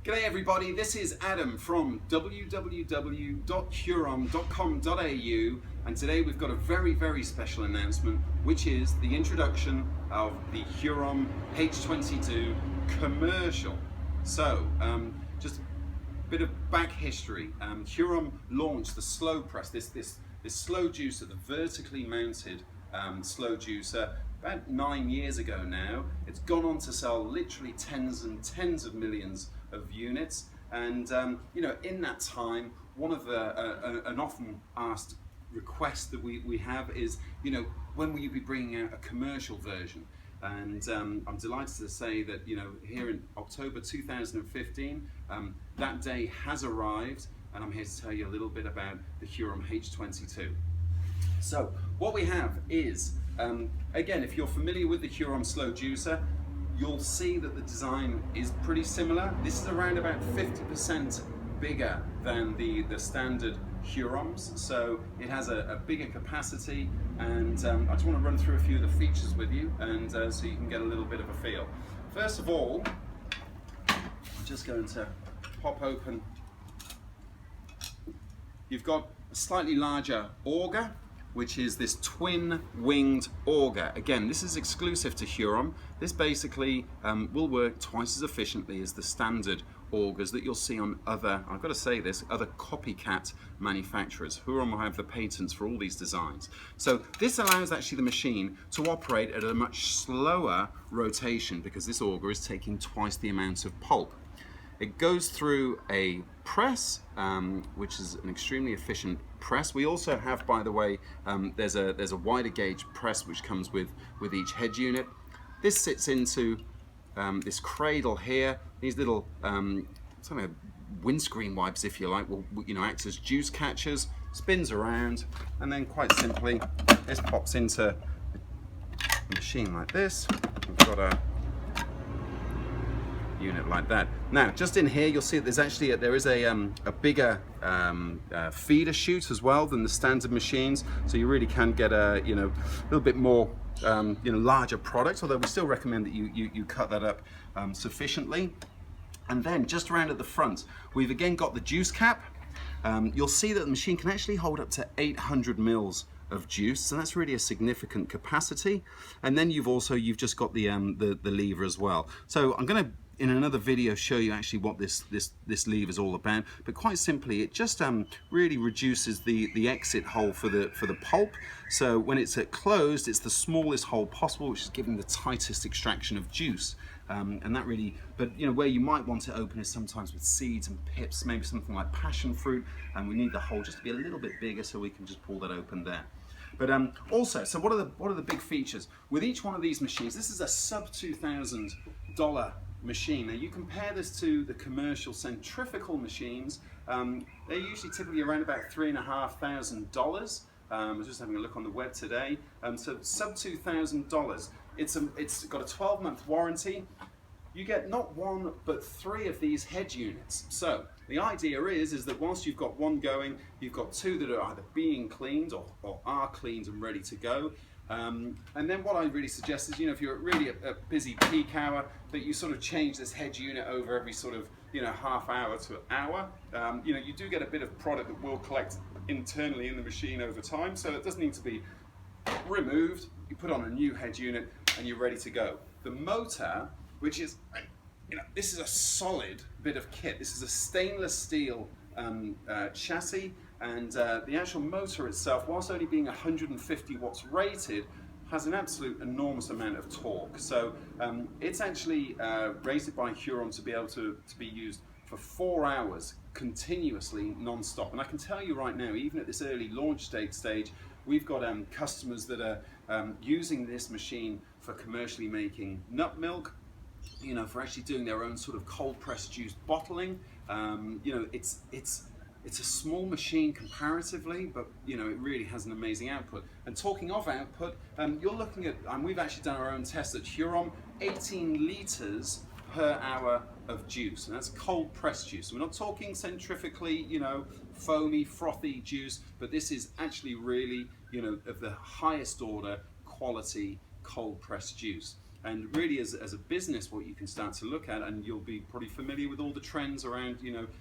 G'day everybody, this is Adam from www.hurom.com.au, and today we've got a very special announcement, which is the introduction of the Hurom H22 commercial. So, just a bit of back history. Hurom launched the slow press, this slow juicer, the vertically mounted slow juicer, about 9 years ago now. It's gone on to sell literally tens and tens of millions of units, and in that time, one of an often asked request that we have is, when will you be bringing out a commercial version? And I'm delighted to say that here in October 2015, that day has arrived, and I'm here to tell you a little bit about the Hurom H22. So what we have is, again, if you're familiar with the Hurom slow juicer, you'll see that the design is pretty similar. This is around about 50% bigger than the standard Huroms, so it has a bigger capacity, and I just want to run through a few of the features with you, and so you can get a little bit of a feel. First of all, I'm just going to pop open. You've got a slightly larger auger, which is this twin-winged auger. Again, this is exclusive to Hurom. This basically will work twice as efficiently as the standard augers that you'll see on other, I've got to say this, other copycat manufacturers. Hurom will have the patents for all these designs. So this allows actually the machine to operate at a much slower rotation because this auger is taking twice the amount of pulp. It goes through a press, which is an extremely efficient press. We also have, by the way, there's a wider gauge press which comes with each head unit. This sits into this cradle here. These little something like windscreen wipes, if you like, will act as juice catchers. Spins around, and then quite simply, this pops into a machine like this. We've got a unit like that. Now, just in here, you'll see that there's actually there is a bigger feeder chute as well than the standard machines, so you really can get a little bit more larger product. Although we still recommend that you cut that up sufficiently. And then just around at the front, we've again got the juice cap. You'll see that the machine can actually hold up to 800 mils of juice, so that's really a significant capacity. And then you've just got the lever as well. So I'm going to, in another video, show you actually what this lever is all about. But quite simply, it just really reduces the exit hole for the pulp. So when it's closed, it's the smallest hole possible, which is giving the tightest extraction of juice. And that really, but where you might want to open is sometimes with seeds and pips, maybe something like passion fruit, and we need the hole just to be a little bit bigger so we can just pull that open there. But also, so what are the big features with each one of these machines? This is a sub $2,000 machine. Now you compare this to the commercial centrifugal machines. They're usually typically around about $3,500. I was just having a look on the web today. So sub $2,000. It's got a 12-month warranty. You get not one but 3 of these head units. So the idea is that whilst you've got one going, you've got 2 that are either being cleaned or are cleaned and ready to go. And then what I really suggest is, if you're really a busy peak hour, that you sort of change this head unit over every sort of half hour to an hour. You do get a bit of product that will collect internally in the machine over time, so it doesn't need to be removed. You put on a new head unit and you're ready to go. The motor, which is, this is a solid bit of kit. This is a stainless steel chassis, and the actual motor itself, whilst only being 150 watts rated, has an absolute enormous amount of torque. So it's actually rated by Hurom to be able to be used for 4 hours continuously, non-stop. And I can tell you right now, even at this early launch stage, we've got customers that are using this machine for commercially making nut milk, for actually doing their own sort of cold pressed juice bottling. It's a small machine comparatively, but it really has an amazing output. And talking of output, you're looking at, and we've actually done our own test at Hurom, 18 litres per hour of juice, and that's cold pressed juice. So we're not talking centrifugally, foamy, frothy juice, but this is actually really, of the highest order quality cold pressed juice. And really, as a business, what you can start to look at, and you'll be probably familiar with all the trends around,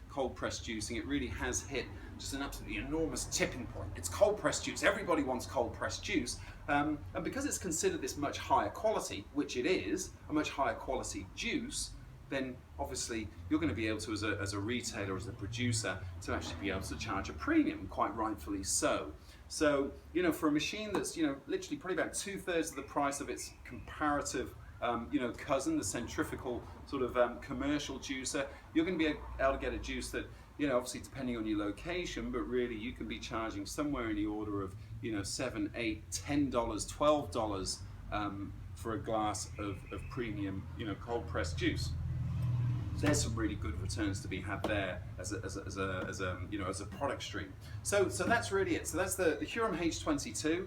cold pressed juicing. It really has hit just an absolutely enormous tipping point. It's cold pressed juice. Everybody wants cold pressed juice, and because it's considered this much higher quality, which it is, a much higher quality juice, then obviously you're going to be able to, as a retailer, as a producer, to actually be able to charge a premium, quite rightfully so. So, for a machine that's, literally probably about 2/3 of the price of its comparative, cousin, the centrifugal sort of commercial juicer, you're going to be able to get a juice that, obviously depending on your location, but really you can be charging somewhere in the order of, $7, $8, $10, $12 for a glass of premium, cold pressed juice. There's some really good returns to be had there as a product stream. So that's really it. So that's the Hurom H22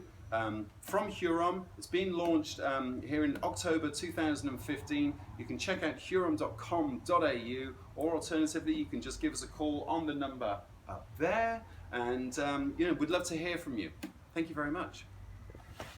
from Hurom. It's been launched here in October 2015. You can check out hurom.com.au, or alternatively, you can just give us a call on the number up there, and we'd love to hear from you. Thank you very much.